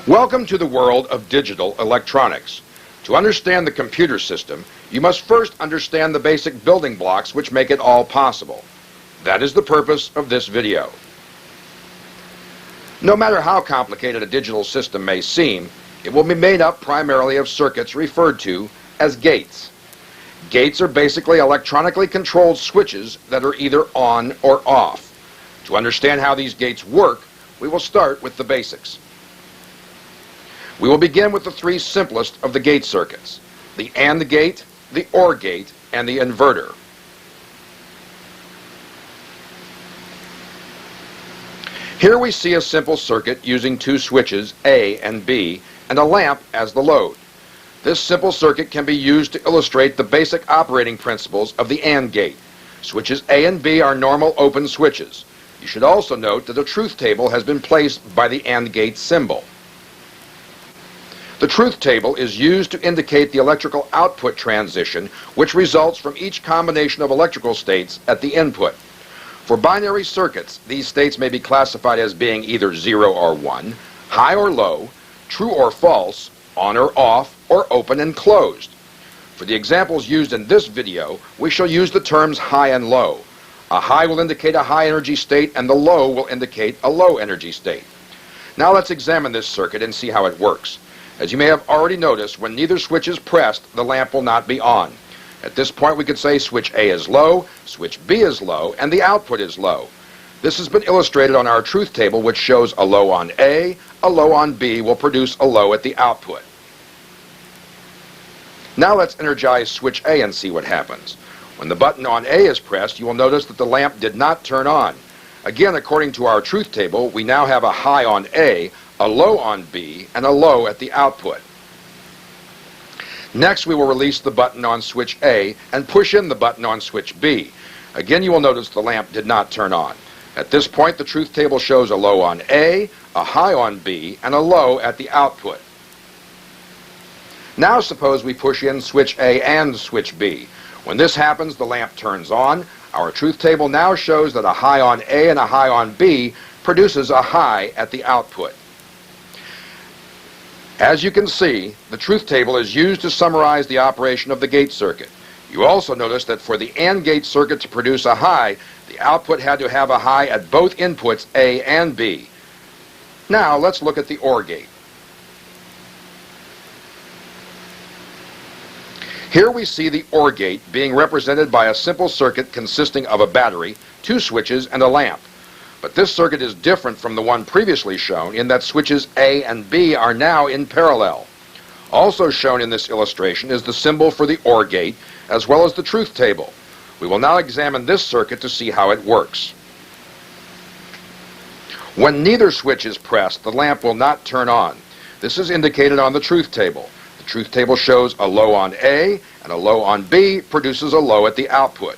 Welcome to the world of digital electronics. To understand the computer system, you must first understand the basic building blocks which make it all possible. That is the purpose of this video. No matter how complicated a digital system may seem, it will be made up primarily of circuits referred to as gates. Gates are basically electronically controlled switches that are either on or off. To understand how these gates work, we will start with the basics. We will begin with the three simplest of the gate circuits: the AND gate, the OR gate, and the inverter. Here we see a simple circuit using two switches, A and B, and a lamp as the load. This simple circuit can be used to illustrate the basic operating principles of the AND gate. Switches A and B are normal open switches. You should also note that a truth table has been placed by the AND gate symbol. The truth table is used to indicate the electrical output transition, which results from each combination of electrical states at the input. For binary circuits, these states may be classified as being either 0 or 1, high or low, true or false, on or off, or open and closed. For the examples used in this video, we shall use the terms high and low. A high will indicate a high energy state, and the low will indicate a low energy state. Now let's examine this circuit and see how it works. As you may have already noticed, when neither switch is pressed, the lamp will not be on. At this point, we could say switch A is low, switch B is low, and the output is low. This has been illustrated on our truth table, which shows a low on A, a low on B will produce a low at the output. Now let's energize switch A and see what happens. When the button on A is pressed, you will notice that the lamp did not turn on. Again, according to our truth table, we now have a high on A, a low on B, and a low at the output. Next, we will release the button on switch A and push in the button on switch B. Again, you will notice the lamp did not turn on. At this point, the truth table shows a low on A, a high on B, and a low at the output. Now suppose we push in switch A and switch B. When this happens, the lamp turns on. Our truth table now shows that a high on A and a high on B produces a high at the output. As you can see, the truth table is used to summarize the operation of the gate circuit. You also notice that for the AND gate circuit to produce a high, the output had to have a high at both inputs A and B. Now let's look at the OR gate. Here we see the OR gate being represented by a simple circuit consisting of a battery, two switches, and a lamp. But this circuit is different from the one previously shown in that switches A and B are now in parallel. Also shown in this illustration is the symbol for the OR gate, as well as the truth table. We will now examine this circuit to see how it works. When neither switch is pressed, the lamp will not turn on. This is indicated on the truth table. The truth table shows a low on A and a low on B produces a low at the output.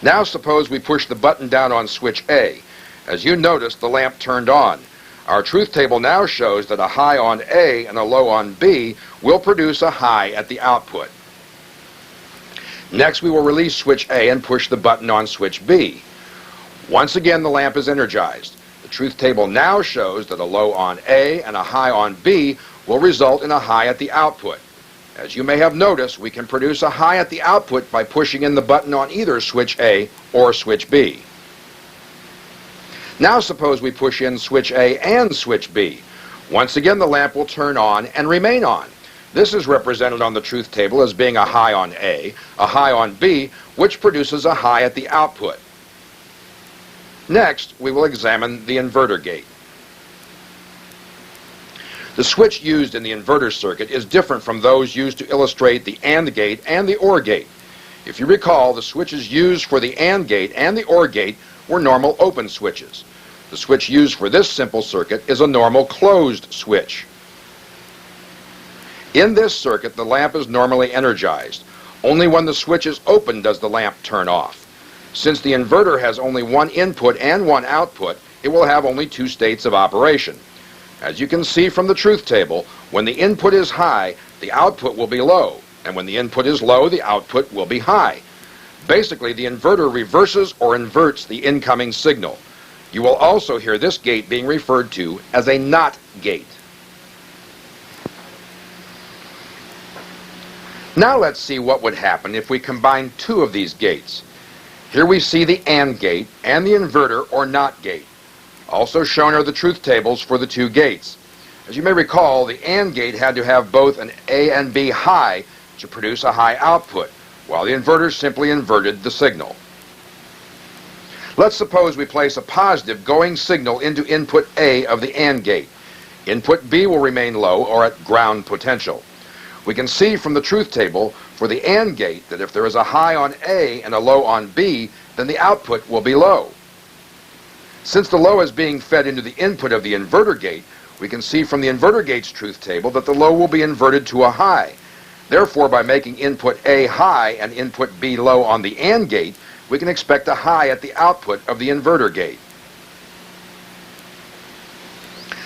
Now suppose we push the button down on switch A. As you notice, the lamp turned on. Our truth table now shows that a high on A and a low on B will produce a high at the output. Next, we will release switch A and push the button on switch B. Once again, the lamp is energized. The truth table now shows that a low on A and a high on B will result in a high at the output. As you may have noticed, we can produce a high at the output by pushing in the button on either switch A or switch B. Now suppose we push in switch A and switch B. Once again, the lamp will turn on and remain on. This is represented on the truth table as being a high on A, a high on B, which produces a high at the output. Next, we will examine the inverter gate. The switch used in the inverter circuit is different from those used to illustrate the AND gate and the OR gate. If you recall, the switches used for the AND gate and the OR gate were normal open switches. The switch used for this simple circuit is a normal closed switch. In this circuit, the lamp is normally energized. Only when the switch is open does the lamp turn off. Since the inverter has only one input and one output, it will have only two states of operation. As you can see from the truth table, when the input is high, the output will be low, and when the input is low, the output will be high. Basically, the inverter reverses or inverts the incoming signal. You will also hear this gate being referred to as a NOT gate. Now let's see what would happen if we combine two of these gates. Here we see the AND gate and the inverter or NOT gate. Also shown are the truth tables for the two gates. As you may recall, the AND gate had to have both an A and B high to produce a high output, while the inverter simply inverted the signal. Let's suppose we place a positive going signal into input A of the AND gate. Input B will remain low or at ground potential. We can see from the truth table for the AND gate that if there is a high on A and a low on B, then the output will be low. Since the low is being fed into the input of the inverter gate, we can see from the inverter gate's truth table that the low will be inverted to a high. Therefore, by making input A high and input B low on the AND gate, we can expect a high at the output of the inverter gate.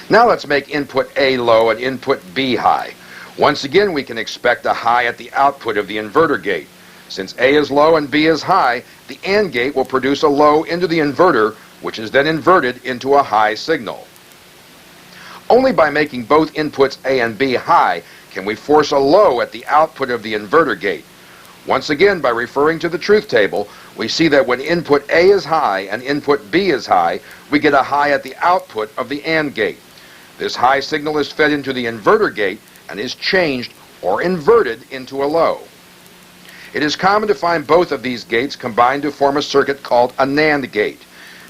Now let's make input A low and input B high. Once again, we can expect a high at the output of the inverter gate. Since A is low and B is high, the AND gate will produce a low into the inverter, which is then inverted into a high signal. Only by making both inputs A and B high can we force a low at the output of the inverter gate. Once again, by referring to the truth table, we see that when input A is high and input B is high, we get a high at the output of the AND gate. This high signal is fed into the inverter gate and is changed or inverted into a low. It is common to find both of these gates combined to form a circuit called a NAND gate.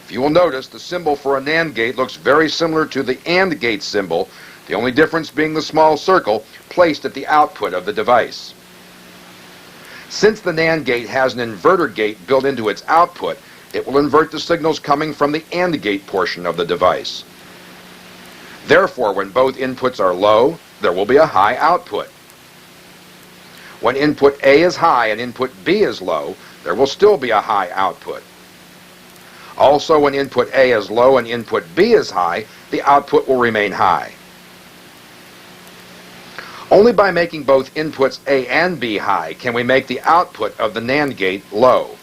If you will notice, the symbol for a NAND gate looks very similar to the AND gate symbol, the only difference being the small circle placed at the output of the device. Since the NAND gate has an inverter gate built into its output, it will invert the signals coming from the AND gate portion of the device. Therefore, when both inputs are low, there will be a high output. When input A is high and input B is low, there will still be a high output. Also, when input A is low and input B is high, the output will remain high. Only by making both inputs A and B high can we make the output of the NAND gate low.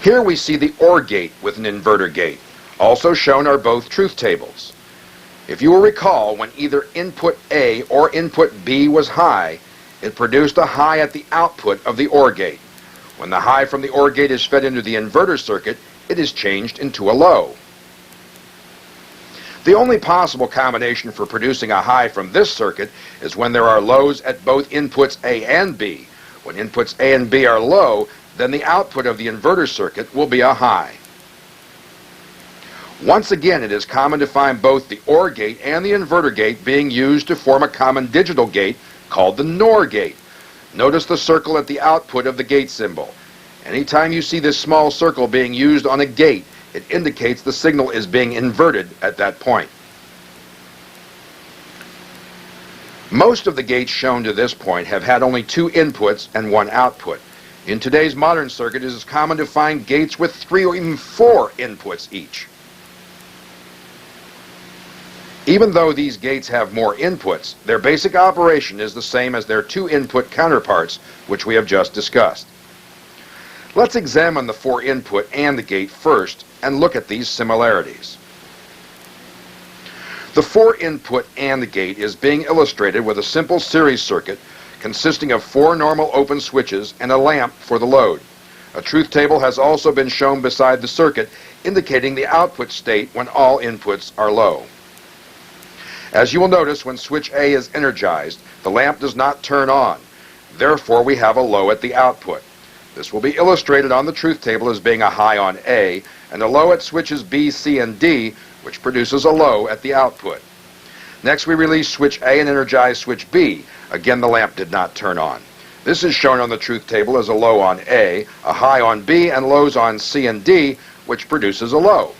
Here we see the OR gate with an inverter gate. Also shown are both truth tables. If you will recall, when either input A or input B was high, it produced a high at the output of the OR gate. When the high from the OR gate is fed into the inverter circuit, it is changed into a low. The only possible combination for producing a high from this circuit is when there are lows at both inputs A and B. When inputs A and B are low, then the output of the inverter circuit will be a high. Once again, it is common to find both the OR gate and the inverter gate being used to form a common digital gate called the NOR gate. Notice the circle at the output of the gate symbol. Anytime you see this small circle being used on a gate, it indicates the signal is being inverted at that point. Most of the gates shown to this point have had only two inputs and one output. In today's modern circuit, it is common to find gates with 3 or even 4 inputs each. Even though these gates have more inputs, their basic operation is the same as their 2 input counterparts, which we have just discussed. Let's examine the 4 input AND gate first and look at these similarities. The 4 input AND gate is being illustrated with a simple series circuit consisting of 4 normal open switches and a lamp for the load. A truth table has also been shown beside the circuit, indicating the output state when all inputs are low. As you will notice, when switch A is energized, the lamp does not turn on. Therefore, we have a low at the output. This will be illustrated on the truth table as being a high on A and a low at switches B, C, and D, which produces a low at the output. Next, we release switch A and energize switch B. Again, the lamp did not turn on. This is shown on the truth table as a low on A, a high on B, and lows on C and D, which produces a low.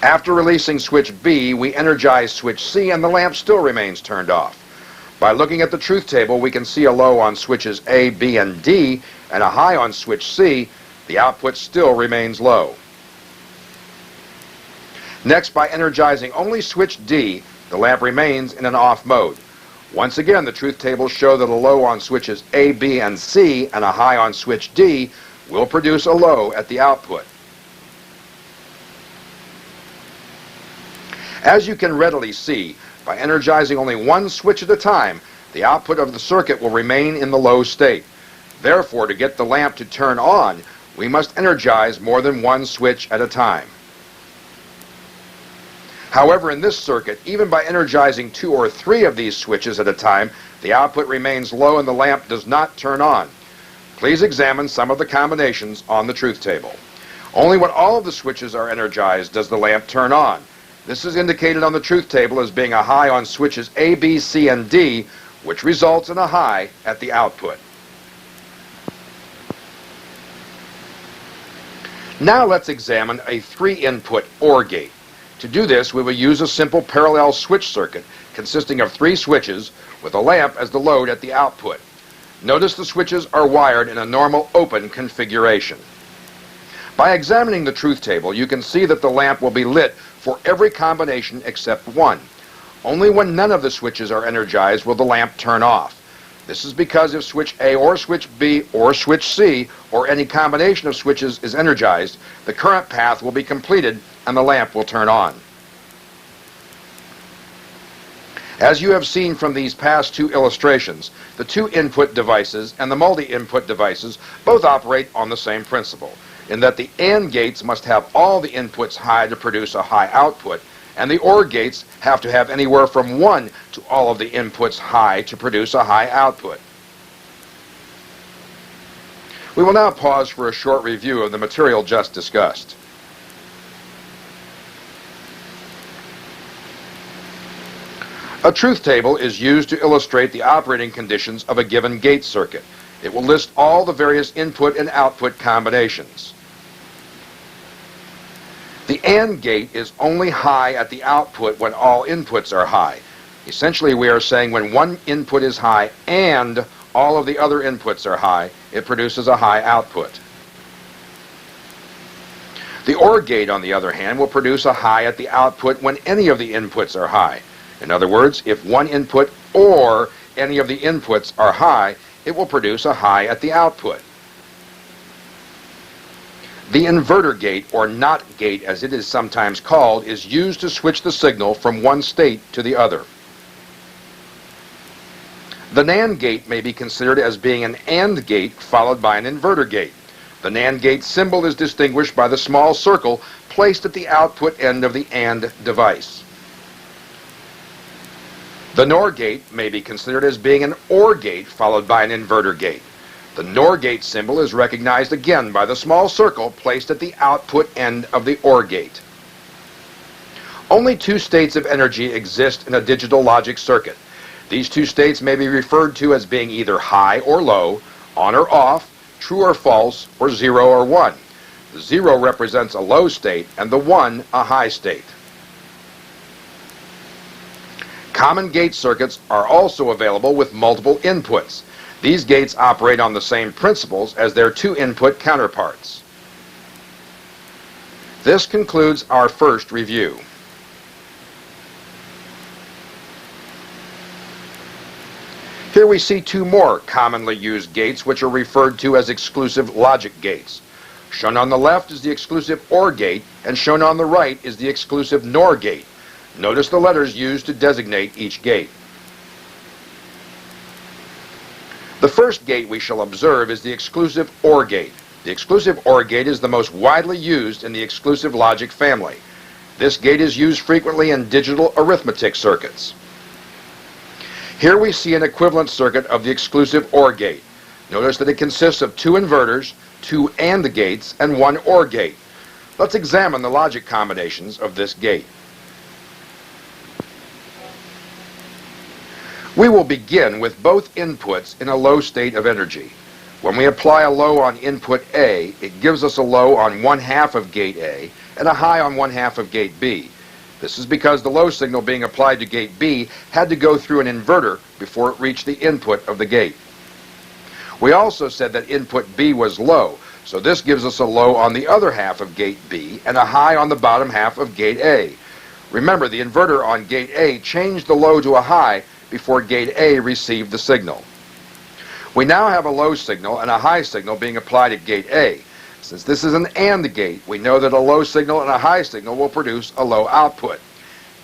After releasing switch B, we energize switch C and the lamp still remains turned off. By looking at the truth table, we can see a low on switches A, B, and D, and a high on switch C. The output still remains low. Next, by energizing only switch D, the lamp remains in an off mode. Once again, the truth tables show that a low on switches A, B, and C and a high on switch D will produce a low at the output. As you can readily see, by energizing only one switch at a time, the output of the circuit will remain in the low state. Therefore, to get the lamp to turn on, we must energize more than one switch at a time. However, in this circuit, even by energizing 2 or 3 of these switches at a time, the output remains low and the lamp does not turn on. Please examine some of the combinations on the truth table. Only when all of the switches are energized does the lamp turn on. This is indicated on the truth table as being a high on switches A, B, C, and D, which results in a high at the output. Now let's examine a 3-input OR gate. To do this, we will use a simple parallel switch circuit consisting of 3 switches with a lamp as the load at the output. Notice the switches are wired in a normal open configuration. By examining the truth table, you can see that the lamp will be lit for every combination except one. Only when none of the switches are energized will the lamp turn off. This is because if switch A or switch B or switch C or any combination of switches is energized, the current path will be completed and the lamp will turn on. As you have seen from these past 2 illustrations, the 2 input devices and the multi-input devices both operate on the same principle, in that the AND gates must have all the inputs high to produce a high output, and the OR gates have to have anywhere from 1 to all of the inputs high to produce a high output. We will now pause for a short review of the material just discussed. A truth table is used to illustrate the operating conditions of a given gate circuit. It will list all the various input and output combinations. The AND gate is only high at the output when all inputs are high. Essentially, we are saying when one input is high and all of the other inputs are high, it produces a high output. The OR gate, on the other hand, will produce a high at the output when any of the inputs are high. In other words, if one input or any of the inputs are high, it will produce a high at the output. The inverter gate, or NOT gate as it is sometimes called, is used to switch the signal from one state to the other. The NAND gate may be considered as being an AND gate followed by an inverter gate. The NAND gate symbol is distinguished by the small circle placed at the output end of the AND device. The NOR gate may be considered as being an OR gate followed by an inverter gate. The NOR gate symbol is recognized again by the small circle placed at the output end of the OR gate. Only 2 states of energy exist in a digital logic circuit. These 2 states may be referred to as being either high or low, on or off, true or false, or 0 or 1. The 0 represents a low state and the 1 a high state. Common gate circuits are also available with multiple inputs. These gates operate on the same principles as their 2 input counterparts. This concludes our first review. Here we see 2 more commonly used gates which are referred to as exclusive logic gates. Shown on the left is the exclusive OR gate, and shown on the right is the exclusive NOR gate. Notice the letters used to designate each gate. The first gate we shall observe is the exclusive OR gate. The exclusive OR gate is the most widely used in the exclusive logic family. This gate is used frequently in digital arithmetic circuits. Here we see an equivalent circuit of the exclusive OR gate. Notice that it consists of 2 inverters, 2 AND gates, and 1 OR gate. Let's examine the logic combinations of this gate. We will begin with both inputs in a low state of energy. When we apply a low on input A, it gives us a low on 1/2 of gate A and a high on 1/2 of gate B. This is because the low signal being applied to gate B had to go through an inverter before it reached the input of the gate. We also said that input B was low, so this gives us a low on the other half of gate B and a high on the bottom half of gate A. Remember, the inverter on gate A changed the low to a high before gate A received the signal. We now have a low signal and a high signal being applied at gate A. Since this is an AND gate, we know that a low signal and a high signal will produce a low output.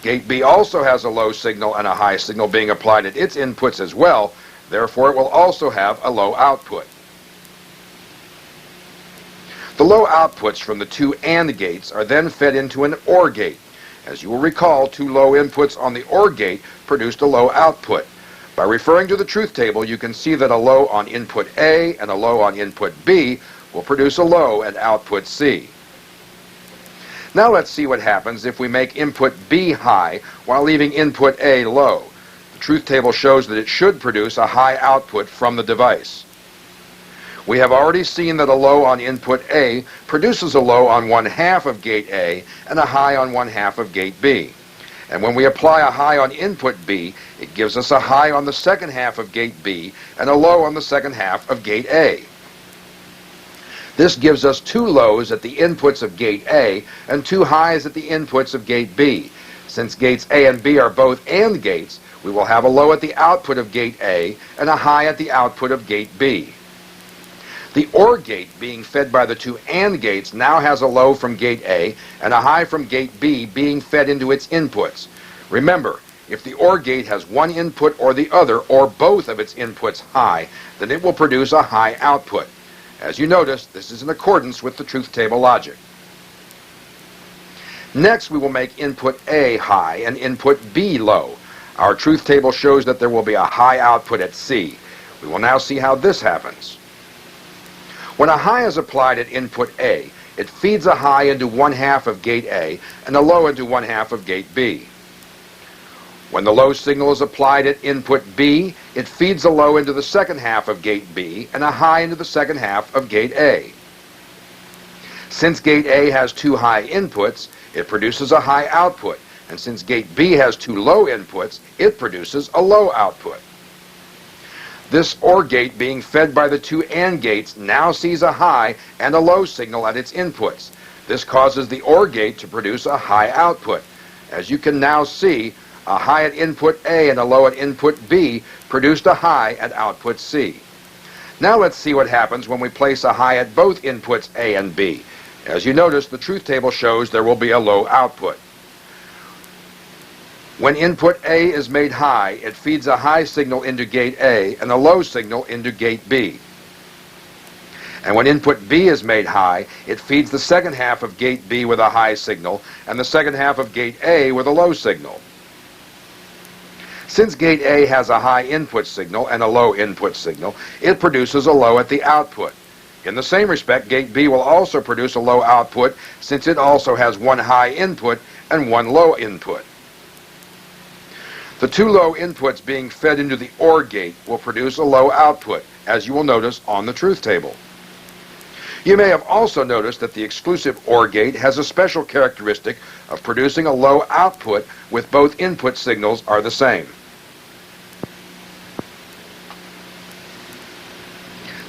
Gate B also has a low signal and a high signal being applied at its inputs as well, therefore it will also have a low output. The low outputs from the two AND gates are then fed into an OR gate. As you will recall, two low inputs on the OR gate produced a low output. By referring to the truth table, you can see that a low on input A and a low on input B will produce a low at output C. Now let's see what happens if we make input B high while leaving input A low. The truth table shows that it should produce a high output from the device. We have already seen that a low on input A produces a low on 1/2 of gate A and a high on 1/2 of gate B. And when we apply a high on input B, it gives us a high on the second half of gate B and a low on the second half of gate A. This gives us two lows at the inputs of gate A and two highs at the inputs of gate B. Since gates A and B are both AND gates, we will have a low at the output of gate A and a high at the output of gate B. The OR gate, being fed by the two AND gates, now has a low from gate A and a high from gate B being fed into its inputs. Remember, if the OR gate has one input or the other, or both of its inputs high, then it will produce a high output. As you notice, this is in accordance with the truth table logic. Next, we will make input A high and input B low. Our truth table shows that there will be a high output at C. We will now see how this happens. When a high is applied at input A, it feeds a high into 1/2 of gate A and a low into 1/2 of gate B. When the low signal is applied at input B, it feeds a low into the second half of gate B and a high into the second half of gate A. Since gate A has two high inputs, it produces a high output, and since gate B has two low inputs, it produces a low output. This OR gate, being fed by the two AND gates, now sees a high and a low signal at its inputs. This causes the OR gate to produce a high output. As you can now see, a high at input A and a low at input B produced a high at output C. Now let's see what happens when we place a high at both inputs A and B. As you notice, the truth table shows there will be a low output. When input A is made high, it feeds a high signal into gate A and a low signal into gate B. And when input B is made high, it feeds the second half of gate B with a high signal and the second half of gate A with a low signal. Since gate A has a high input signal and a low input signal, it produces a low at the output. In the same respect, gate B will also produce a low output since it also has one high input and one low input. The two low inputs being fed into the OR gate will produce a low output, as you will notice on the truth table. You may have also noticed that the exclusive OR gate has a special characteristic of producing a low output with both input signals are the same.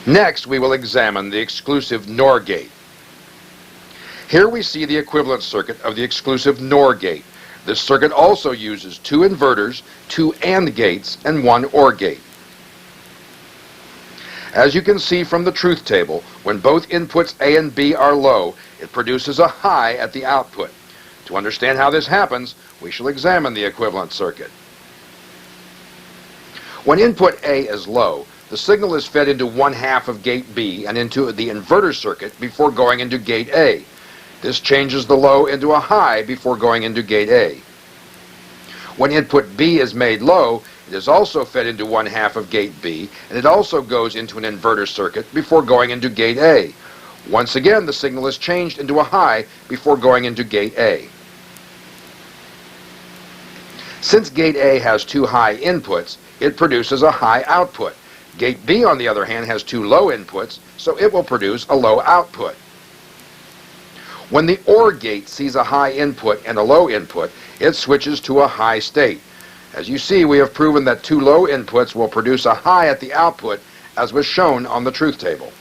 Next, we will examine the exclusive NOR gate. Here we see the equivalent circuit of the exclusive NOR gate. This circuit also uses two inverters, two AND gates, and one OR gate. As you can see from the truth table, when both inputs A and B are low, it produces a high at the output. To understand how this happens, we shall examine the equivalent circuit. When input A is low, the signal is fed into 1/2 of gate B and into the inverter circuit before going into gate A. This changes the low into a high before going into gate A. When input B is made low, it is also fed into 1/2 of gate B, and it also goes into an inverter circuit before going into gate A. Once again, the signal is changed into a high before going into gate A. Since gate A has two high inputs, it produces a high output. Gate B, on the other hand, has two low inputs, so it will produce a low output. When the OR gate sees a high input and a low input, it switches to a high state. As you see, we have proven that two low inputs will produce a high at the output, as was shown on the truth table.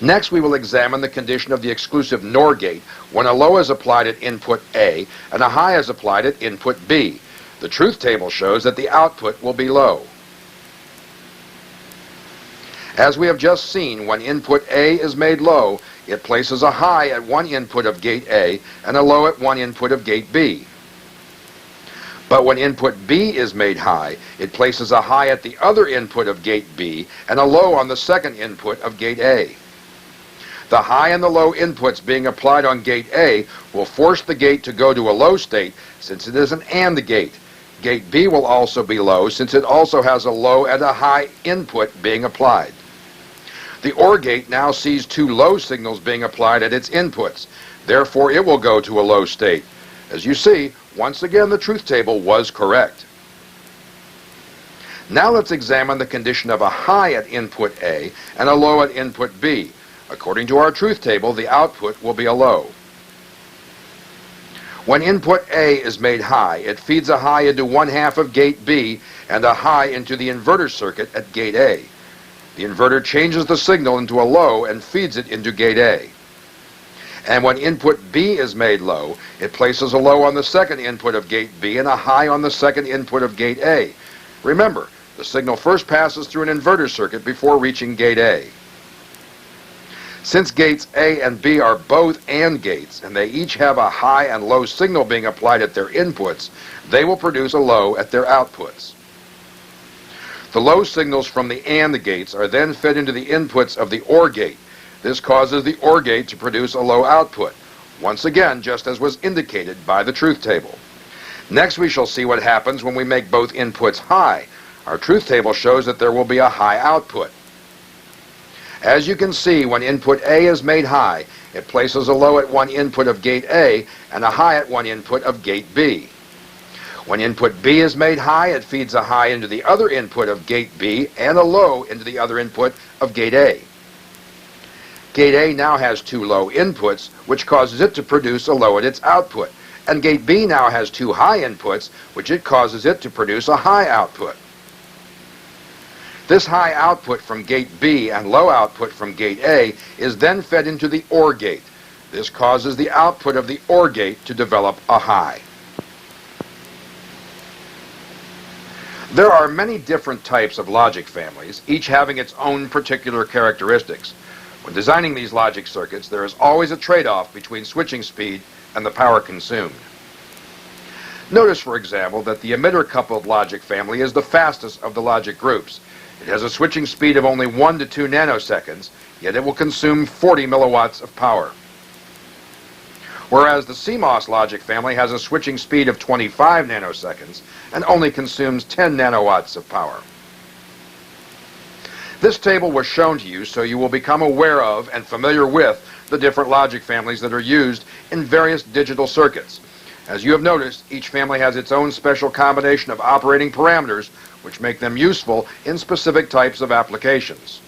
Next, we will examine the condition of the exclusive NOR gate when a low is applied at input A and a high is applied at input B. The truth table shows that the output will be low. As we have just seen, when input A is made low, it places a high at one input of gate A and a low at one input of gate B. But when input B is made high, it places a high at the other input of gate B and a low on the second input of gate A. The high and the low inputs being applied on gate A will force the gate to go to a low state since it is an AND gate. Gate B will also be low since it also has a low and a high input being applied. The OR gate now sees two low signals being applied at its inputs. Therefore, it will go to a low state. As you see, once again the truth table was correct. Now let's examine the condition of a high at input A and a low at input B. According to our truth table, the output will be a low. When input A is made high, it feeds a high into one half of gate B and a high into the inverter circuit at gate A. The inverter changes the signal into a low and feeds it into gate A. And when input B is made low, it places a low on the second input of gate B and a high on the second input of gate A. Remember, the signal first passes through an inverter circuit before reaching gate A. Since gates A and B are both AND gates, and they each have a high and low signal being applied at their inputs, they will produce a low at their outputs. The low signals from the AND gates are then fed into the inputs of the OR gate. This causes the OR gate to produce a low output, once again just as was indicated by the truth table. Next we shall see what happens when we make both inputs high. Our truth table shows that there will be a high output. As you can see, when input A is made high, it places a low at one input of gate A and a high at one input of gate B. When input B is made high, it feeds a high into the other input of gate B and a low into the other input of gate A. Gate A now has two low inputs, which causes it to produce a low at its output, and gate B now has two high inputs, which it causes it to produce a high output. This high output from gate B and low output from gate A is then fed into the OR gate. This causes the output of the OR gate to develop a high. There are many different types of logic families, each having its own particular characteristics. When designing these logic circuits, there is always a trade-off between switching speed and the power consumed. Notice, for example, that the emitter-coupled logic family is the fastest of the logic groups. It has a switching speed of only 1 to 2 nanoseconds, yet it will consume 40 milliwatts of power. Whereas the CMOS logic family has a switching speed of 25 nanoseconds and only consumes 10 nanowatts of power. This table was shown to you so you will become aware of and familiar with the different logic families that are used in various digital circuits. As you have noticed, each family has its own special combination of operating parameters which make them useful in specific types of applications.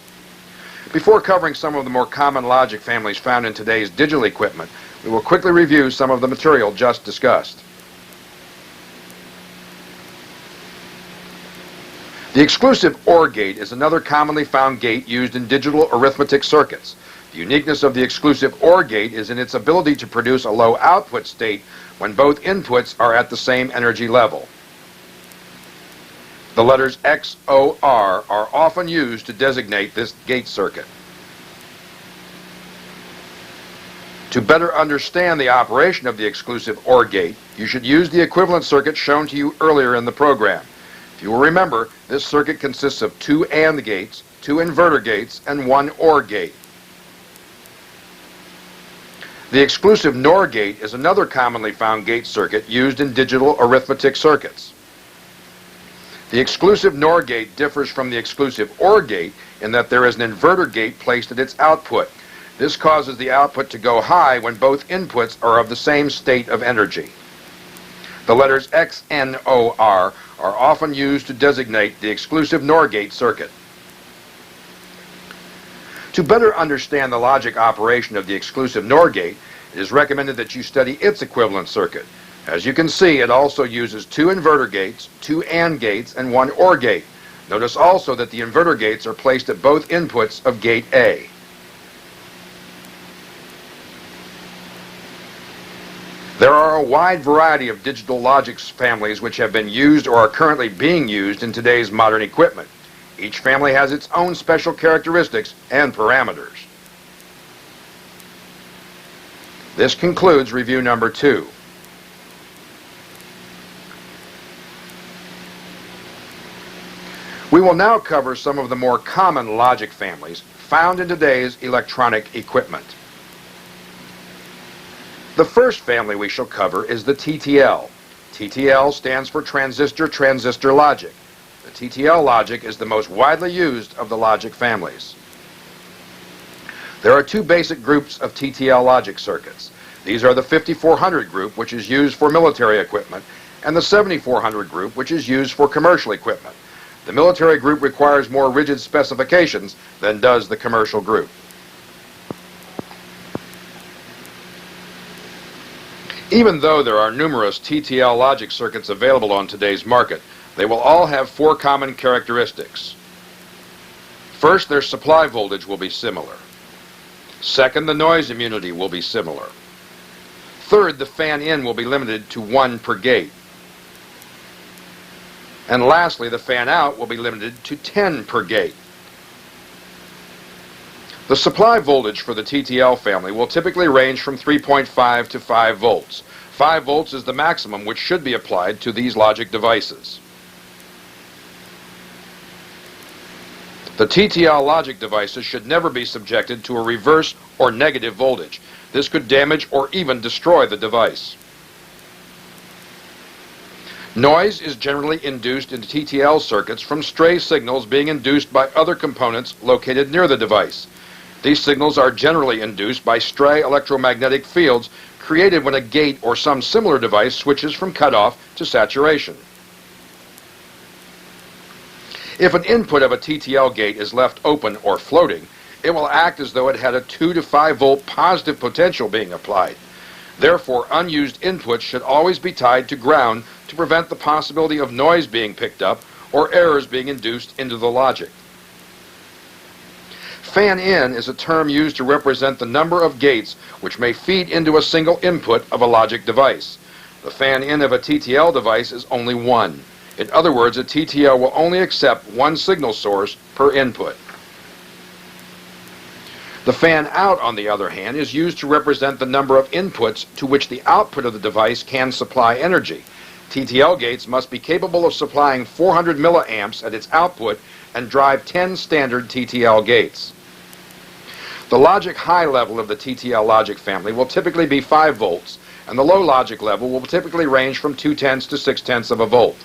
Before covering some of the more common logic families found in today's digital equipment, we will quickly review some of the material just discussed. The exclusive OR gate is another commonly found gate used in digital arithmetic circuits. The uniqueness of the exclusive OR gate is in its ability to produce a low output state when both inputs are at the same energy level. The letters XOR are often used to designate this gate circuit. To better understand the operation of the exclusive OR gate, you should use the equivalent circuit shown to you earlier in the program. If you will remember, this circuit consists of two AND gates, two inverter gates, and one OR gate. The exclusive NOR gate is another commonly found gate circuit used in digital arithmetic circuits. The exclusive NOR gate differs from the exclusive OR gate in that there is an inverter gate placed at its output. This causes the output to go high when both inputs are of the same state of energy. The letters XNOR are often used to designate the exclusive NOR gate circuit. To better understand the logic operation of the exclusive NOR gate, it is recommended that you study its equivalent circuit. As you can see, it also uses two inverter gates, two AND gates, and one OR gate. Notice also that the inverter gates are placed at both inputs of gate A. There are a wide variety of digital logic families which have been used or are currently being used in today's modern equipment. Each family has its own special characteristics and parameters. This concludes review number 2. We will now cover some of the more common logic families found in today's electronic equipment. The first family we shall cover is the TTL. TTL stands for transistor-transistor logic. The TTL logic is the most widely used of the logic families. There are two basic groups of TTL logic circuits. These are the 5400 group, which is used for military equipment, and the 7400 group, which is used for commercial equipment. The military group requires more rigid specifications than does the commercial group. Even though there are numerous TTL logic circuits available on today's market, they will all have 4 common characteristics. First, their supply voltage will be similar. Second, the noise immunity will be similar. Third, the fan-in will be limited to 1 per gate. And lastly, the fan-out will be limited to 10 per gate. The supply voltage for the TTL family will typically range from 3.5 to 5 volts. 5 volts is the maximum which should be applied to these logic devices. The TTL logic devices should never be subjected to a reverse or negative voltage. This could damage or even destroy the device. Noise is generally induced in TTL circuits from stray signals being induced by other components located near the device. These signals are generally induced by stray electromagnetic fields created when a gate or some similar device switches from cutoff to saturation. If an input of a TTL gate is left open or floating, it will act as though it had a 2 to 5 volt positive potential being applied. Therefore, unused inputs should always be tied to ground to prevent the possibility of noise being picked up or errors being induced into the logic. Fan-in is a term used to represent the number of gates which may feed into a single input of a logic device. The fan-in of a TTL device is only 1. In other words, a TTL will only accept 1 signal source per input. The fan-out, on the other hand, is used to represent the number of inputs to which the output of the device can supply energy. TTL gates must be capable of supplying 400 milliamps at its output and drive 10 standard TTL gates. The logic high level of the TTL logic family will typically be 5 volts, and the low logic level will typically range from 0.2 to 0.6 of a volt.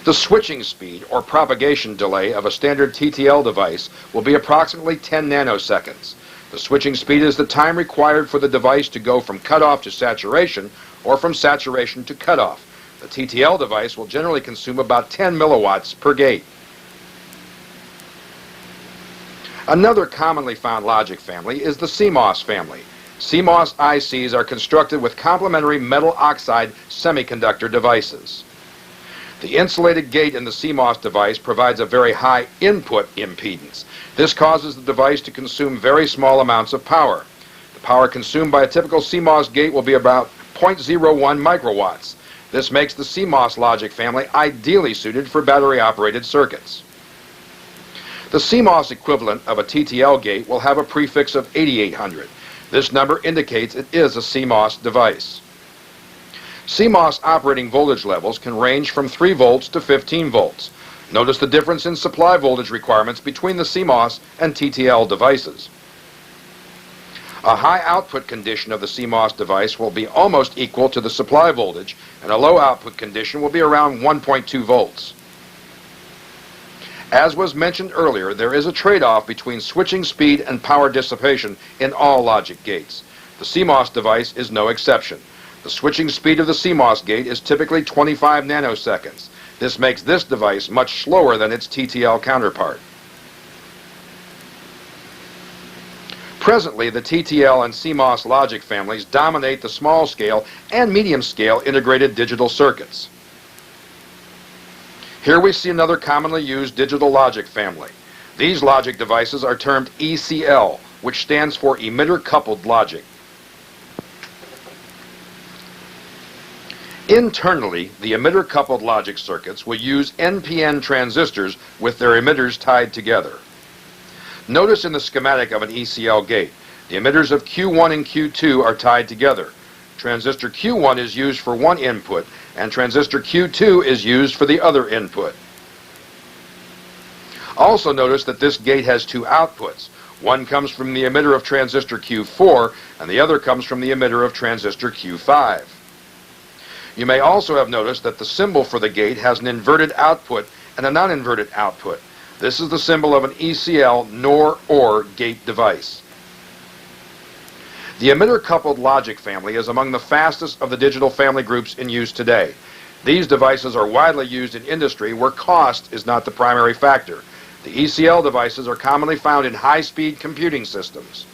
The switching speed or propagation delay of a standard TTL device will be approximately 10 nanoseconds. The switching speed is the time required for the device to go from cutoff to saturation or from saturation to cutoff. The TTL device will generally consume about 10 milliwatts per gate. Another commonly found logic family is the CMOS family. CMOS ICs are constructed with complementary metal oxide semiconductor devices. The insulated gate in the CMOS device provides a very high input impedance. This causes the device to consume very small amounts of power. The power consumed by a typical CMOS gate will be about 0.01 microwatts. This makes the CMOS logic family ideally suited for battery-operated circuits. The CMOS equivalent of a TTL gate will have a prefix of 8800. This number indicates it is a CMOS device. CMOS operating voltage levels can range from 3 volts to 15 volts. Notice the difference in supply voltage requirements between the CMOS and TTL devices. A high output condition of the CMOS device will be almost equal to the supply voltage, and a low output condition will be around 1.2 volts. As was mentioned earlier, there is a trade-off between switching speed and power dissipation in all logic gates. The CMOS device is no exception. The switching speed of the CMOS gate is typically 25 nanoseconds. This makes this device much slower than its TTL counterpart. Presently, the TTL and CMOS logic families dominate the small-scale and medium-scale integrated digital circuits. Here we see another commonly used digital logic family. These logic devices are termed ECL, which stands for emitter-coupled logic. Internally, the emitter-coupled logic circuits will use NPN transistors with their emitters tied together. Notice in the schematic of an ECL gate, the emitters of Q1 and Q2 are tied together. Transistor Q1 is used for one input, and transistor Q2 is used for the other input. Also notice that this gate has two outputs. One comes from the emitter of transistor Q4, and the other comes from the emitter of transistor Q5. You may also have noticed that the symbol for the gate has an inverted output and a non-inverted output. This is the symbol of an ECL NOR-OR gate device. The emitter-coupled logic family is among the fastest of the digital family groups in use today. These devices are widely used in industry where cost is not the primary factor. The ECL devices are commonly found in high-speed computing systems.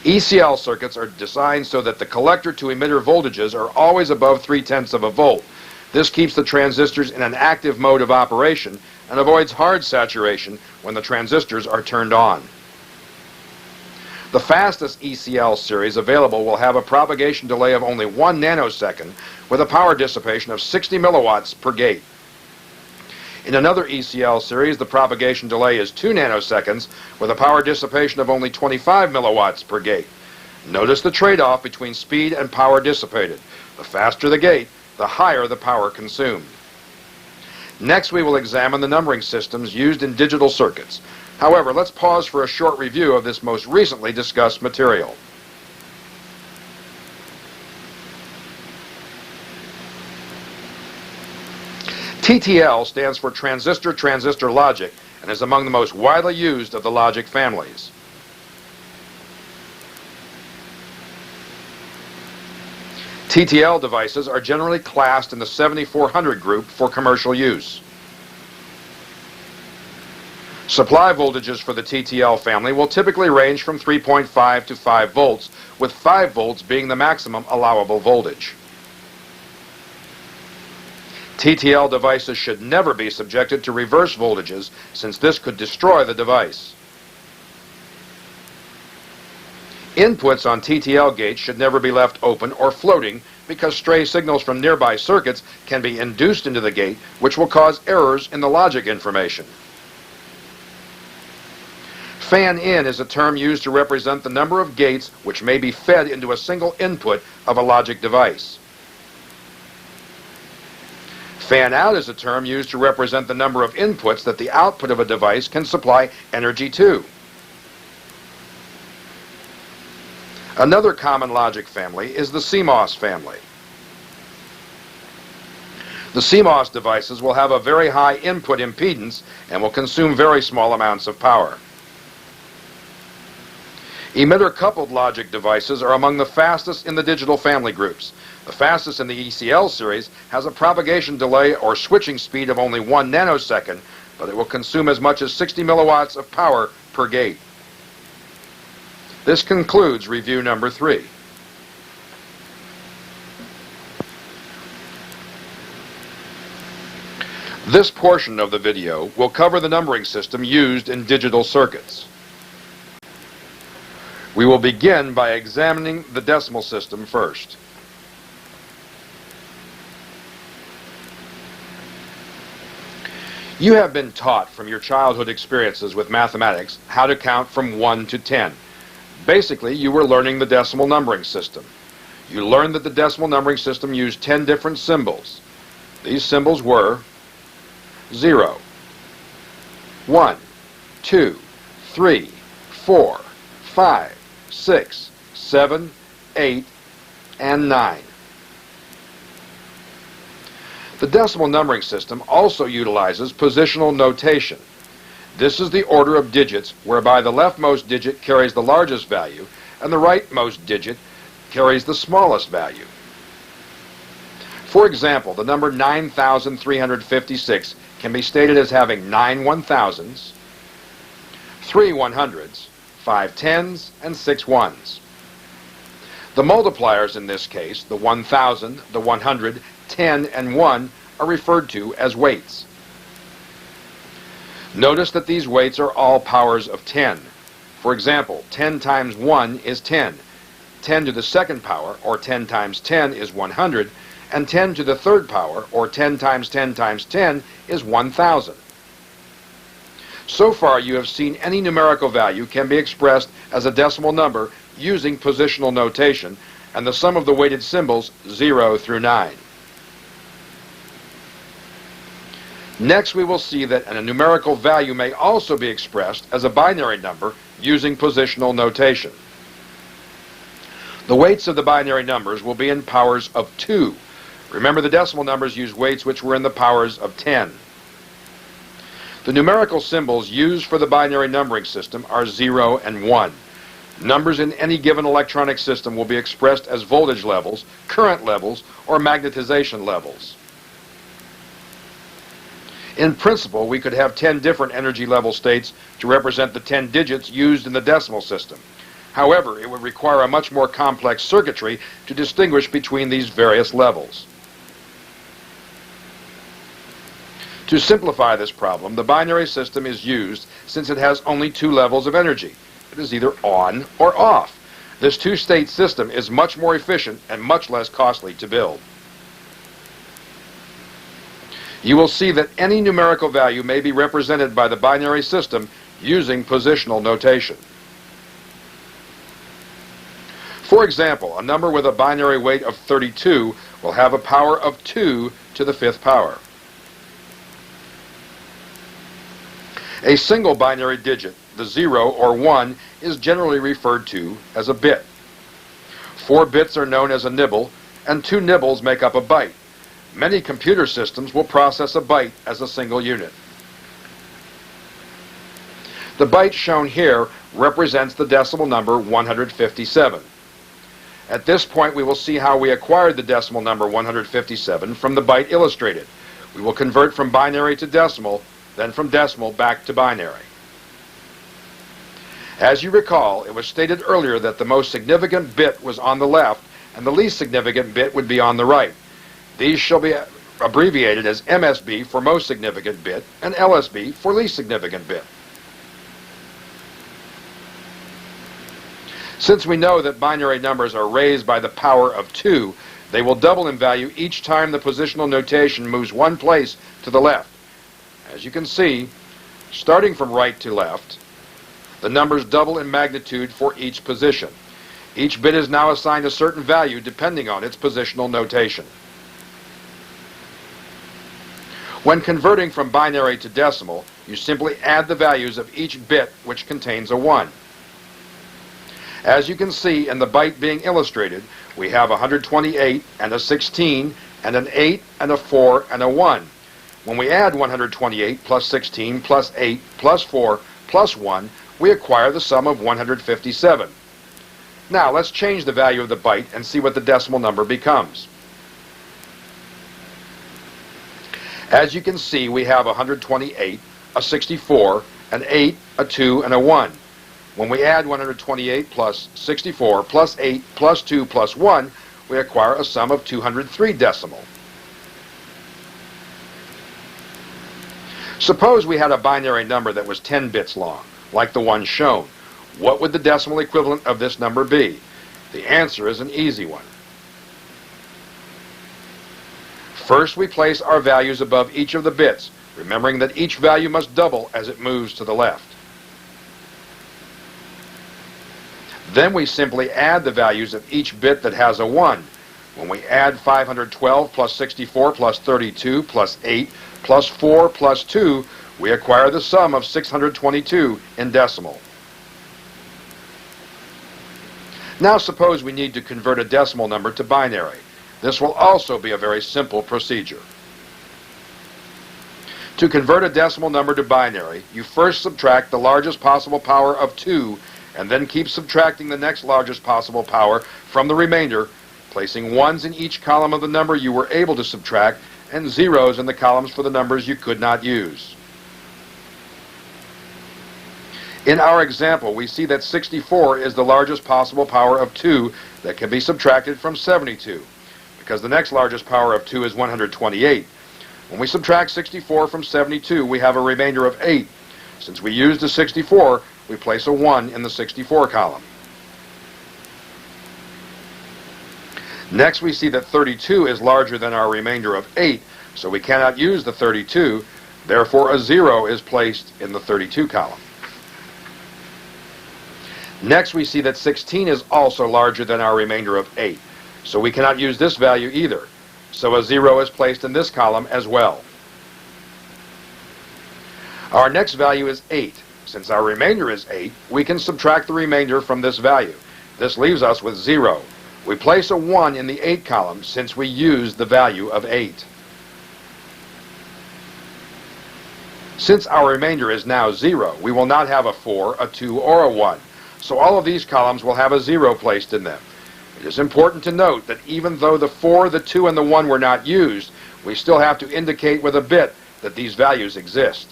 ECL circuits are designed so that the collector to emitter voltages are always above 0.3 of a volt. This keeps the transistors in an active mode of operation and avoids hard saturation when the transistors are turned on. The fastest ECL series available will have a propagation delay of only 1 nanosecond with a power dissipation of 60 milliwatts per gate. In another ECL series, the propagation delay is 2 nanoseconds with a power dissipation of only 25 milliwatts per gate. Notice the trade-off between speed and power dissipated. The faster the gate, the higher the power consumed. Next, we will examine the numbering systems used in digital circuits. However, let's pause for a short review of this most recently discussed material. TTL stands for transistor-transistor logic and is among the most widely used of the logic families. TTL devices are generally classed in the 7400 group for commercial use. Supply voltages for the TTL family will typically range from 3.5 to 5 volts, with 5 volts being the maximum allowable voltage. TTL devices should never be subjected to reverse voltages, since this could destroy the device. Inputs on TTL gates should never be left open or floating, because stray signals from nearby circuits can be induced into the gate, which will cause errors in the logic information. Fan-in is a term used to represent the number of gates which may be fed into a single input of a logic device. Fan-out is a term used to represent the number of inputs that the output of a device can supply energy to. Another common logic family is the CMOS family. The CMOS devices will have a very high input impedance and will consume very small amounts of power. Emitter-coupled logic devices are among the fastest in the digital family groups. The fastest in the ECL series has a propagation delay or switching speed of only 1 nanosecond, but it will consume as much as 60 milliwatts of power per gate. This concludes review number 3. This portion of the video will cover the numbering system used in digital circuits. We will begin by examining the decimal system first. You have been taught from your childhood experiences with mathematics how to count from 1 to 10. Basically, you were learning the decimal numbering system. You learned that the decimal numbering system used 10 different symbols. These symbols were 0, 1, 2, 3, 4, 5, 6, 7, 8, and 9. The decimal numbering system also utilizes positional notation. This is the order of digits whereby the leftmost digit carries the largest value and the rightmost digit carries the smallest value. For example, the number 9,356 can be stated as having 9 1,000s, 3 100s, 5 10s, and 6 1s. The multipliers in this case, the 1,000, the 100, 10, and 1, are referred to as weights. Notice that these weights are all powers of 10. For example, 10 times 1 is 10. 10 to the second power, or 10 times 10, is 100, and 10 to the third power, or 10 times 10 times 10, is 1,000. So far, you have seen any numerical value can be expressed as a decimal number using positional notation, and the sum of the weighted symbols 0 through 9. Next, we will see that a numerical value may also be expressed as a binary number using positional notation. The weights of the binary numbers will be in powers of 2. Remember, the decimal numbers use weights which were in the powers of 10. The numerical symbols used for the binary numbering system are 0 and 1. Numbers in any given electronic system will be expressed as voltage levels, current levels, or magnetization levels. In principle, we could have 10 different energy level states to represent the 10 digits used in the decimal system. However, it would require a much more complex circuitry to distinguish between these various levels. To simplify this problem, the binary system is used since it has only 2 levels of energy. It is either on or off. This two-state system is much more efficient and much less costly to build. You will see that any numerical value may be represented by the binary system using positional notation. For example, a number with a binary weight of 32 will have a power of 2 to the 5th power. A single binary digit, the 0 or 1, is generally referred to as a bit. 4 bits are known as a nibble, and 2 nibbles make up a byte. Many computer systems will process a byte as a single unit. The byte shown here represents the decimal number 157. At this point, we will see how we acquired the decimal number 157 from the byte illustrated. We will convert from binary to decimal, then from decimal back to binary. As you recall, it was stated earlier that the most significant bit was on the left and the least significant bit would be on the right. These shall be abbreviated as MSB for most significant bit and LSB for least significant bit. Since we know that binary numbers are raised by the power of 2, they will double in value each time the positional notation moves one place to the left. As you can see, starting from right to left, the numbers double in magnitude for each position. Each bit is now assigned a certain value depending on its positional notation. When converting from binary to decimal, you simply add the values of each bit which contains a 1. As you can see in the byte being illustrated, we have 128 and a 16 and an 8 and a 4 and a 1. When we add 128 plus 16 plus 8 plus 4 plus 1, we acquire the sum of 157. Now let's change the value of the byte and see what the decimal number becomes. As you can see, we have 128, a 64, an 8, a 2, and a 1. When we add 128 plus 64 plus 8 plus 2 plus 1, we acquire a sum of 203 decimal. Suppose we had a binary number that was 10 bits long, like the one shown. What would the decimal equivalent of this number be? The answer is an easy one. First, we place our values above each of the bits, remembering that each value must double as it moves to the left. Then we simply add the values of each bit that has a 1. When we add 512 plus 64 plus 32 plus 8 plus 4 plus 2, we acquire the sum of 622 in decimal. Now suppose we need to convert a decimal number to binary. This will also be a very simple procedure. To convert a decimal number to binary, you first subtract the largest possible power of 2 and then keep subtracting the next largest possible power from the remainder, placing ones in each column of the number you were able to subtract and zeros in the columns for the numbers you could not use. In our example, we see that 64 is the largest possible power of 2 that can be subtracted from 72, because the next largest power of 2 is 128. When we subtract 64 from 72, we have a remainder of 8. Since we used the 64, we place a 1 in the 64 column. Next, we see that 32 is larger than our remainder of 8, so we cannot use the 32. Therefore, a 0 is placed in the 32 column. Next, we see that 16 is also larger than our remainder of 8, so we cannot use this value either. So a 0 is placed in this column as well. Our next value is 8. Since our remainder is 8, we can subtract the remainder from this value. This leaves us with 0. We place a 1 in the 8 column since we used the value of 8. Since our remainder is now 0, we will not have a 4, a 2, or a 1. So all of these columns will have a 0 placed in them. It is important to note that even though the 4, the 2, and the 1 were not used, we still have to indicate with a bit that these values exist.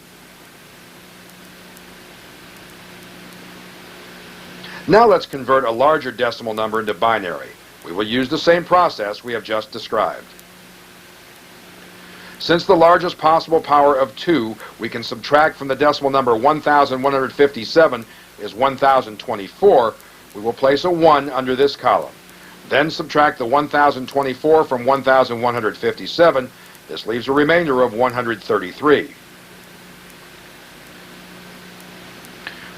Now let's convert a larger decimal number into binary. We will use the same process we have just described. Since the largest possible power of 2 we can subtract from the decimal number 1157 is 1024, we will place a 1 under this column. Then subtract the 1024 from 1157. This leaves a remainder of 133.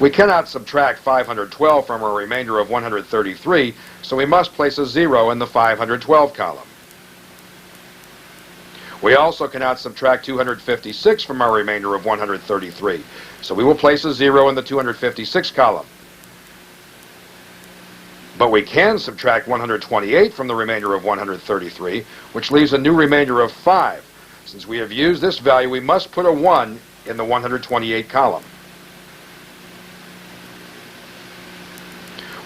We cannot subtract 512 from a remainder of 133, so we must place a 0 in the 512 column. We also cannot subtract 256 from our remainder of 133, so we will place a 0 in the 256 column. But we can subtract 128 from the remainder of 133, which leaves a new remainder of 5. Since we have used this value, we must put a 1 in the 128 column.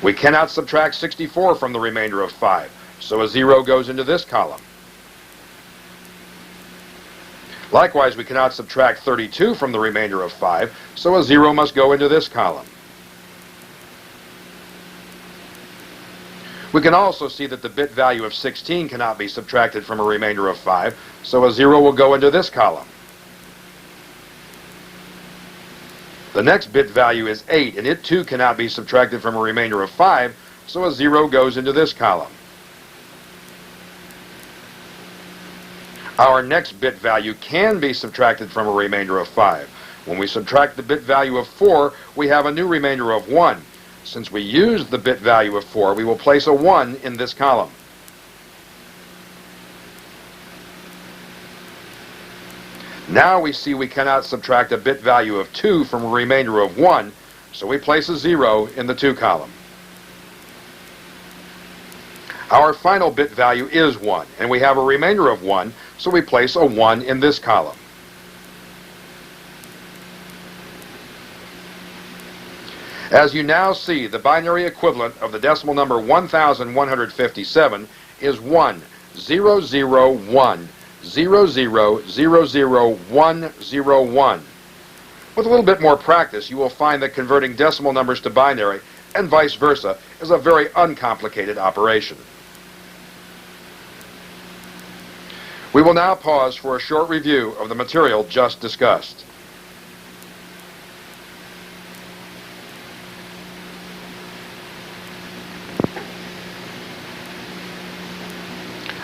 We cannot subtract 64 from the remainder of 5, so a 0 goes into this column. Likewise, we cannot subtract 32 from the remainder of 5, so a 0 must go into this column. We can also see that the bit value of 16 cannot be subtracted from a remainder of 5, so a 0 will go into this column. The next bit value is 8, and it too cannot be subtracted from a remainder of 5, so a 0 goes into this column. Our next bit value can be subtracted from a remainder of 5. When we subtract the bit value of 4, we have a new remainder of 1. Since we used the bit value of 4, we will place a 1 in this column. Now we see we cannot subtract a bit value of 2 from a remainder of 1, so we place a 0 in the 2 column. Our final bit value is 1, and we have a remainder of 1, so we place a 1 in this column. As you now see, the binary equivalent of the decimal number 1157 is 1, 0, 0, 1. 0, 0, 0, 0, 1, 0, 1. With a little bit more practice, you will find that converting decimal numbers to binary, and vice versa, is a very uncomplicated operation. We will now pause for a short review of the material just discussed.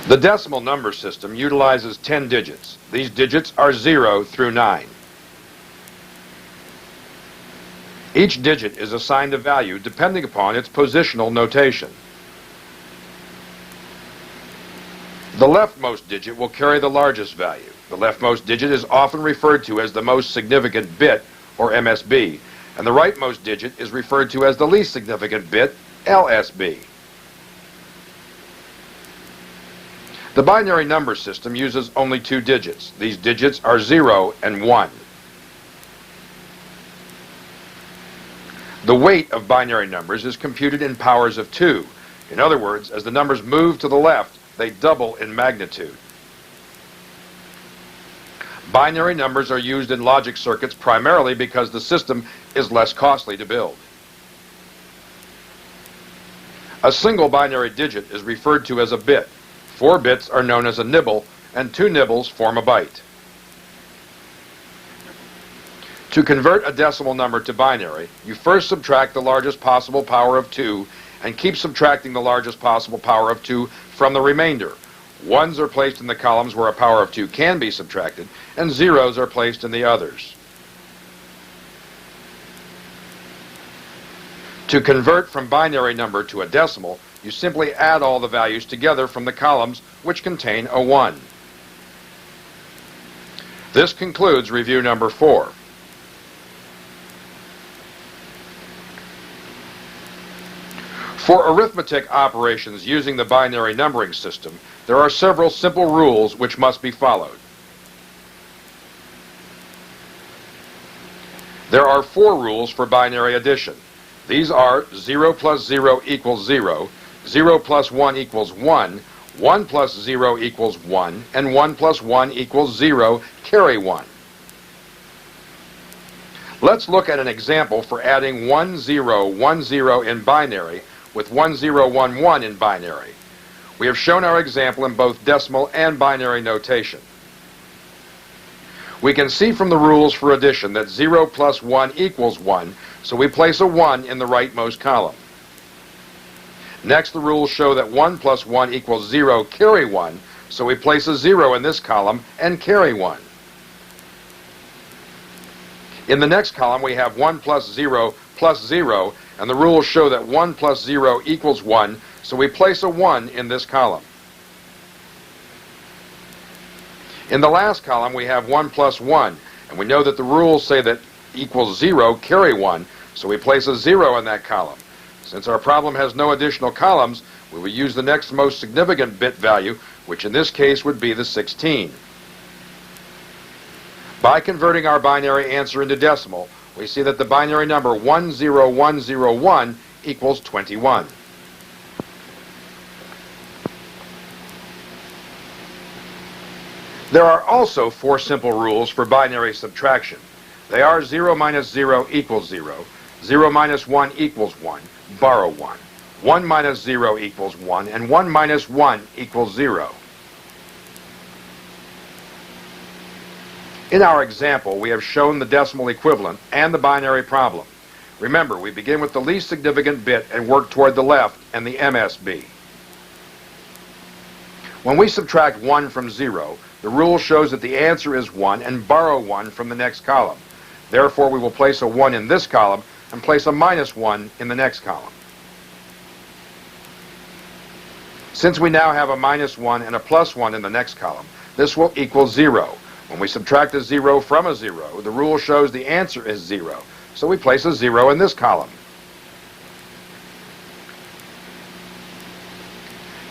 The decimal number system utilizes 10 digits. These digits are 0 through 9. Each digit is assigned a value depending upon its positional notation. The leftmost digit will carry the largest value. The leftmost digit is often referred to as the most significant bit, or MSB, and the rightmost digit is referred to as the least significant bit, LSB. The binary number system uses only 2 digits. These digits are 0 and 1. The weight of binary numbers is computed in powers of 2. In other words, as the numbers move to the left, they double in magnitude. Binary numbers are used in logic circuits primarily because the system is less costly to build. A single binary digit is referred to as a bit. 4 bits are known as a nibble, and 2 nibbles form a byte. To convert a decimal number to binary, you first subtract the largest possible power of 2 and keep subtracting the largest possible power of 2 from the remainder. Ones are placed in the columns where a power of 2 can be subtracted, and zeros are placed in the others. To convert from binary number to a decimal, you simply add all the values together from the columns which contain a 1. This concludes review number 4. For arithmetic operations using the binary numbering system, there are several simple rules which must be followed. There are 4 rules for binary addition. These are 0 plus 0 equals 0, 0 plus 1 equals 1, 1 plus 0 equals 1, and 1 plus 1 equals 0, carry 1. Let's look at an example for adding 1, 0, 1, 0 in binary with 1, 0, 1, 1 in binary. We have shown our example in both decimal and binary notation. We can see from the rules for addition that 0 plus 1 equals 1, so we place a 1 in the rightmost column. Next, the rules show that 1 plus 1 equals 0, carry 1, so we place a 0 in this column and carry 1. In the next column, we have 1 plus 0, and the rules show that 1 plus 0 equals 1, so we place a 1 in this column. In the last column, we have 1 plus 1, and we know that the rules say that equals 0, carry 1, so we place a 0 in that column. Since our problem has no additional columns, we will use the next most significant bit value, which in this case would be the 16. By converting our binary answer into decimal, we see that the binary number 10101 equals 21. There are also 4 simple rules for binary subtraction. They are 0 minus 0 equals 0, 0 minus 1 equals 1, borrow 1, 1 minus 0 equals 1, and 1 minus 1 equals 0. In our example, we have shown the decimal equivalent and the binary problem. Remember, we begin with the least significant bit and work toward the left and the MSB. When we subtract 1 from 0, the rule shows that the answer is 1 and borrow 1 from the next column. Therefore, we will place a 1 in this column and place a minus 1 in the next column. Since we now have a minus 1 and a plus 1 in the next column, this will equal 0. When we subtract a 0 from a 0, the rule shows the answer is 0, so we place a 0 in this column.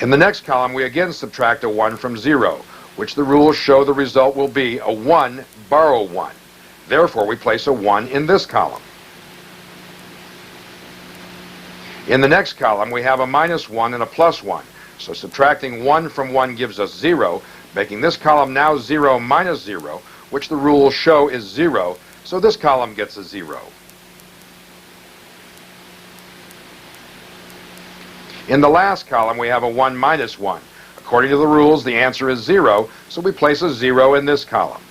In the next column, we again subtract a 1 from 0, which the rules show the result will be a 1, borrow 1. Therefore, we place a 1 in this column. In the next column, we have a minus 1 and a plus 1, so subtracting 1 from 1 gives us 0, making this column now 0 minus 0, which the rules show is 0, so this column gets a 0. In the last column, we have a 1 minus 1. According to the rules, the answer is 0, so we place a 0 in this column.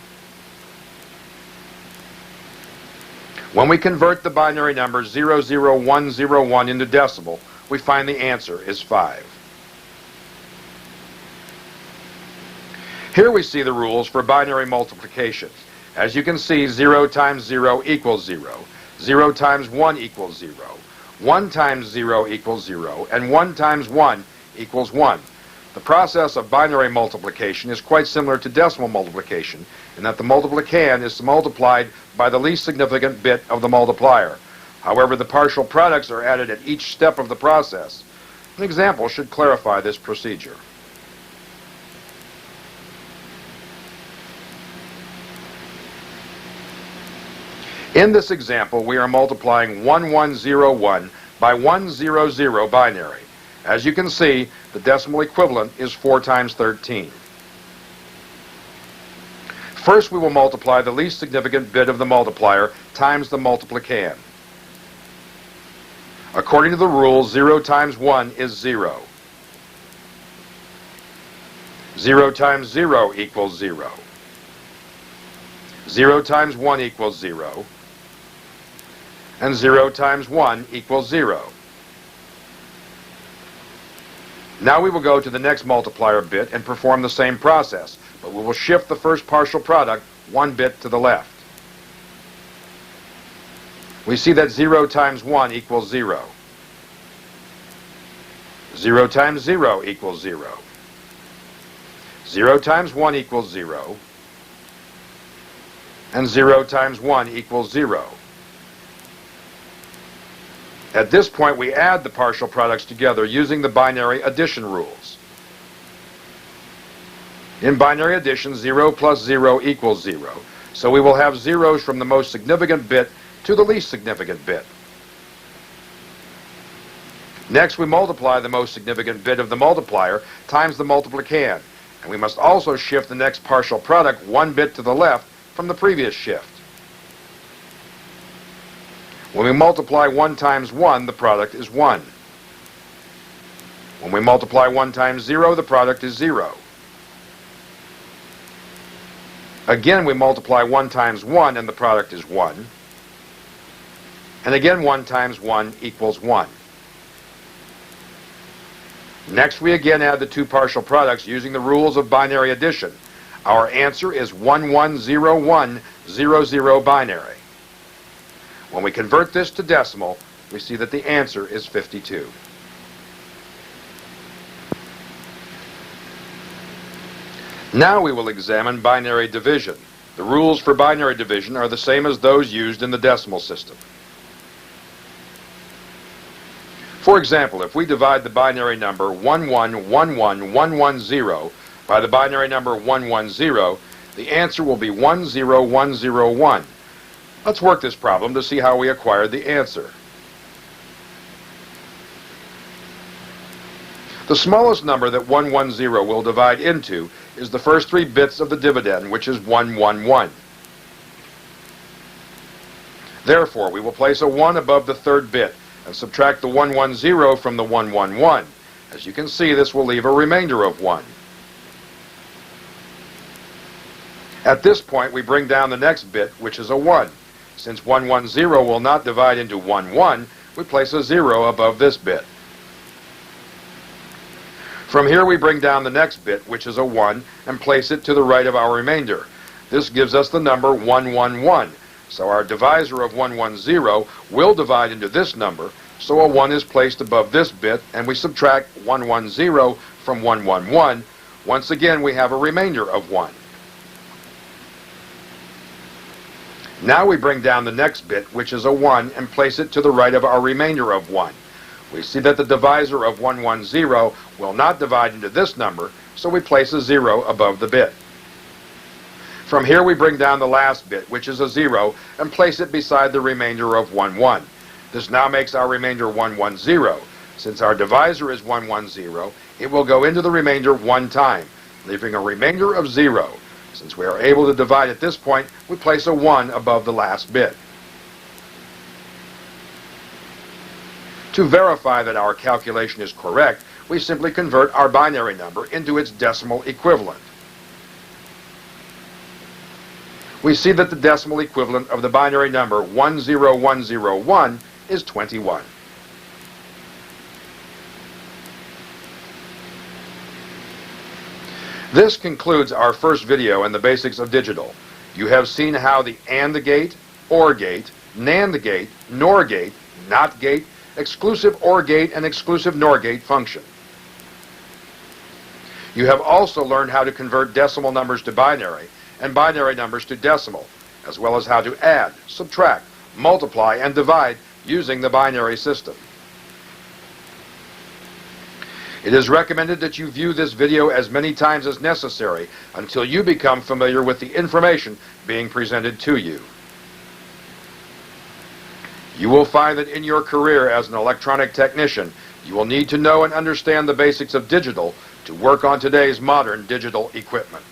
When we convert the binary number 00101 into decimal, we find the answer is 5. Here we see the rules for binary multiplications. As you can see, 0 times 0 equals 0, 0 times 1 equals 0, 1 times 0 equals 0, and 1 times 1 equals 1. The process of binary multiplication is quite similar to decimal multiplication in that the multiplicand is multiplied by the least significant bit of the multiplier. However, the partial products are added at each step of the process. An example should clarify this procedure. In this example, we are multiplying 1101 by 100 binary. As you can see, the decimal equivalent is 4 times 13. First, we will multiply the least significant bit of the multiplier times the multiplicand. According to the rule, 0 times 1 is 0. 0 times 0 equals 0. 0 times 1 equals 0. And 0 times 1 equals 0. Now we will go to the next multiplier bit and perform the same process, but we will shift the first partial product one bit to the left. We see that 0 times 1 equals 0. 0 times 0 equals 0. 0 times 1 equals 0. And 0 times 1 equals 0. At this point, we add the partial products together using the binary addition rules. In binary addition, 0 plus 0 equals 0. So we will have zeros from the most significant bit to the least significant bit. Next, we multiply the most significant bit of the multiplier times the multiplicand. And we must also shift the next partial product one bit to the left from the previous shift. When we multiply 1 times 1, the product is 1. When we multiply 1 times 0, the product is 0. Again, we multiply 1 times 1, and the product is 1. And again, 1 times 1 equals 1. Next, we again add the two partial products using the rules of binary addition. Our answer is 110100 binary. When we convert this to decimal, we see that the answer is 52. Now we will examine binary division. The rules for binary division are the same as those used in the decimal system. For example, if we divide the binary number 1111110 by the binary number 110, the answer will be 10101. Let's work this problem to see how we acquired the answer. The smallest number that 110 will divide into is the first three bits of the dividend, which is 111. Therefore, we will place a 1 above the third bit and subtract the 110 from the 111. As you can see, this will leave a remainder of 1. At this point, we bring down the next bit, which is a 1. Since 110 will not divide into 11, we place a 0 above this bit. From here, we bring down the next bit, which is a 1, and place it to the right of our remainder. This gives us the number 111. So our divisor of 110 will divide into this number, so a 1 is placed above this bit, and we subtract 110 from 111. Once again, we have a remainder of 1. Now we bring down the next bit, which is a 1, and place it to the right of our remainder of 1. We see that the divisor of 110 will not divide into this number, so we place a 0 above the bit. From here we bring down the last bit, which is a 0, and place it beside the remainder of 11. This now makes our remainder 110. Since our divisor is 110, it will go into the remainder one time, leaving a remainder of 0. Since we are able to divide at this point, we place a 1 above the last bit. To verify that our calculation is correct, we simply convert our binary number into its decimal equivalent. We see that the decimal equivalent of the binary number 10101 is 21. This concludes our first video in the basics of digital. You have seen how the AND gate, OR gate, NAND gate, NOR gate, NOT gate, exclusive OR gate, and exclusive NOR gate function. You have also learned how to convert decimal numbers to binary and binary numbers to decimal, as well as how to add, subtract, multiply, and divide using the binary system. It is recommended that you view this video as many times as necessary until you become familiar with the information being presented to you. You will find that in your career as an electronic technician, you will need to know and understand the basics of digital to work on today's modern digital equipment.